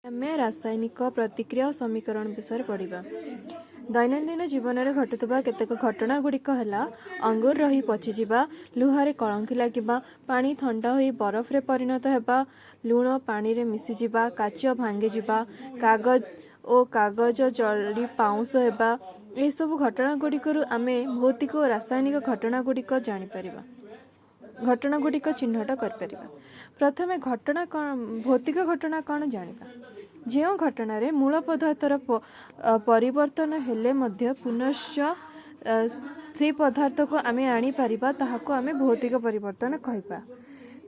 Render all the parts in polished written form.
आमे रासायनिक प्रतिक्रिया समीकरण विषय पढ़ा। दैनंदिन जीवन में घटुवा केतेक घटना गुड़िक है अंगूर रही पचिजा, लुहारे कलंकी लगे, पानी ठंडा हो बरफ रे परिणत होगा, लुण पानी रे मिसीजा, काच भांगीजा, कागज और कागज जली पाउंश होगा। यह सब घटना गुड़िक आम भौतिक और रासायनिक घटना गुड़िक जापर घटना गुड़िक चिन्हट कर। प्रथमे घटना कौन भौतिक घटना कौन जाना। जो घटना रे मूल पदार्थर परिवर्तन हेले मध्य पुनश्च से पदार्थ को आम आनीपर ताहाको आम भौतिक परिवर्तन कहवा।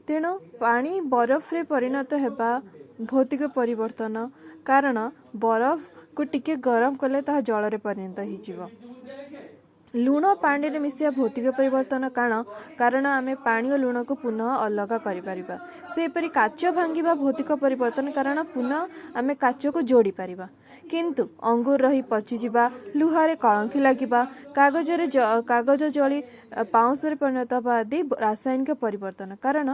तेणु पानी बरफ रे परिणत होगा भौतिक परिवर्तन, कारण बरफ को टिके गरम कले ताहा जल रे परिणत हो। लुण पानी रे मिसिया भौतिक परिवर्तन, कारण आम पानी और लुण को पुनः अलग कर। सेपरी काच भांगा भौतिक परिवर्तन, कारण पुनः आम काच को जोड़ी पारिबा। किंतु अंगूर रही पचिजा, लुहारे कलंकी लगे, कागज जली पाउंश रे परिणत आदि रासायनिक परिवर्तन, कारण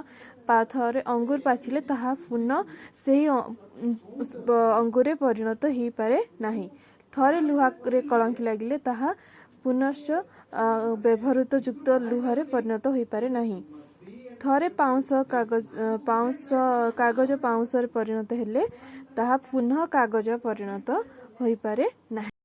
थरे अंगूर पाचिले ताहा पुनः से अंगूर परिणत हो पारे नहीं। थरे लुहा रे कलंकी लगिले ताहा पुनश्च व्यवहृत युक्त लुहारे परिणत हो पारे नहीं। थरे कागज पाउंश परिणत हेले ताहा पुनः कागज परिणत हो पारे नहीं।